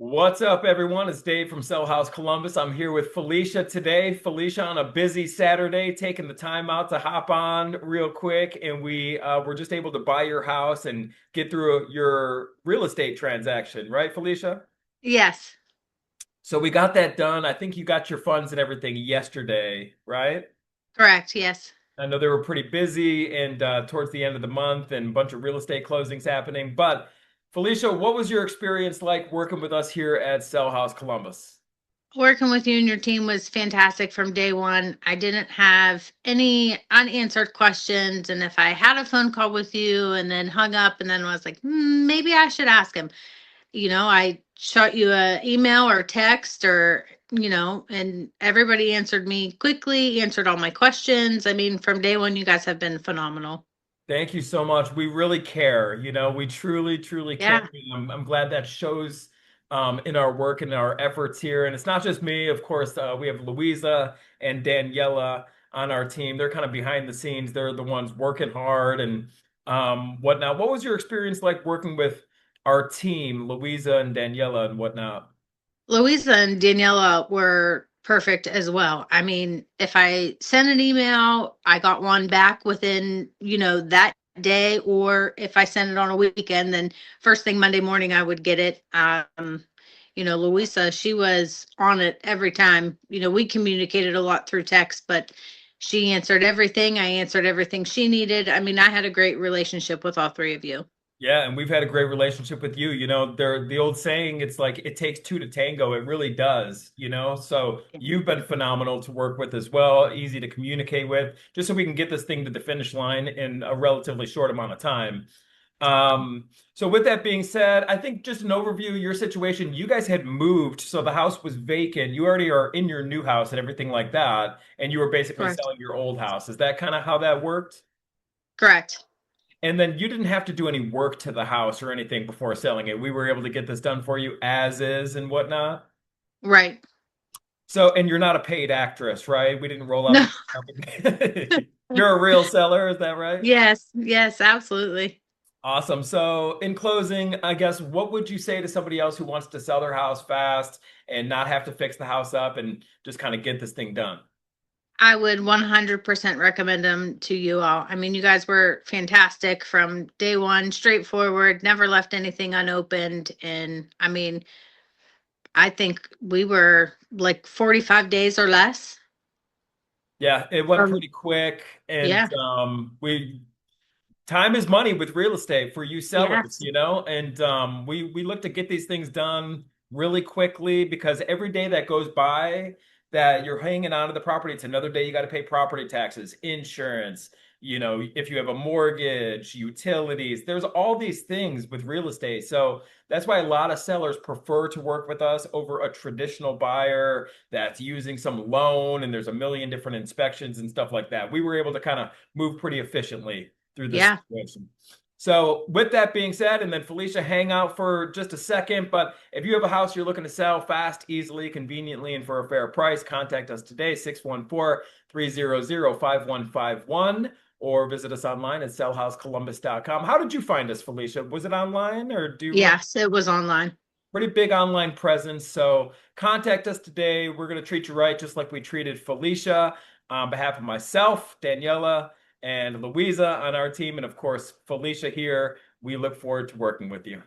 What's up, everyone? It's Dave from Cell House Columbus. I'm here with Felicia today. Felicia on a busy Saturday, taking the time out to hop on real quick, and we were just able to buy your house and get through your real estate transaction, right, Felicia? Yes, So we got that done. I think you got your funds and everything yesterday, right? correct. Yes. I know they were pretty busy and towards the end of the month and a bunch of real estate closings happening. But Felicia, what was your experience like working with us here at Cell House Columbus? Working with you and your team was fantastic from day one. I didn't have any unanswered questions. And if I had a phone call with you and then hung up and then was like, maybe I should ask him, I shot you a email or text and everybody answered me quickly, answered all my questions. I mean, from day one, you guys have been phenomenal. Thank you so much. We really care. We truly, truly care. Yeah, I'm glad that shows in our work and our efforts here. And it's not just me, of course. We have Louisa and Daniela on our team. They're kind of behind the scenes. They're the ones working hard and whatnot. What was your experience like working with our team, Louisa and Daniela and whatnot? Louisa and Daniela were perfect as well. I mean, if I sent an email, I got one back within, that day, or if I sent it on a weekend, then first thing Monday morning, I would get it. Louisa, she was on it every time. We communicated a lot through text, but she answered everything. I answered everything she needed. I mean, I had a great relationship with all three of you. Yeah, and we've had a great relationship with you. The old saying, it's like it takes two to tango. It really does. So you've been phenomenal to work with as well, easy to communicate with, just so we can get this thing to the finish line in a relatively short amount of time. So with that being said, I think just an overview of your situation, you guys had moved, so the house was vacant. You already are in your new house and everything like that, and you were basically Correct. selling your old house. Is that kind of how that worked? Correct. And then you didn't have to do any work to the house or anything before selling it. We were able to get this done for you as is and whatnot. Right. So, and you're not a paid actress, right? We didn't roll out No. the carpet. You're a real seller, is that right? Yes. Yes. Absolutely. Awesome. So, in closing, I guess what would you say to somebody else who wants to sell their house fast and not have to fix the house up and just kind of get this thing done? I would 100% recommend them to you all. I mean, you guys were fantastic from day one, straightforward, never left anything unopened. And I mean, I think we were like 45 days or less Yeah, it went from, pretty quick, and yeah, we time is money with real estate for you sellers, yes, and we look to get these things done really quickly because every day that goes by that you're hanging on to the property, it's another day you got to pay property taxes, insurance, if you have a mortgage, utilities, there's all these things with real estate. So that's why a lot of sellers prefer to work with us over a traditional buyer that's using some loan and there's a million different inspections and stuff like that. We were able to kind of move pretty efficiently through this yeah. situation. So, with that being said, and then Felicia, hang out for just a second. But if you have a house you're looking to sell fast, easily, conveniently, and for a fair price, contact us today, 614-300-5151, or visit us online at sellhousecolumbus.com. How did you find us, Felicia? Was it online or do you remember? Yes, it was online. Pretty big online presence. So, contact us today. We're going to treat you right, just like we treated Felicia. On behalf of myself, Daniela, and Louisa on our team, and of course, Felicia here. We look forward to working with you.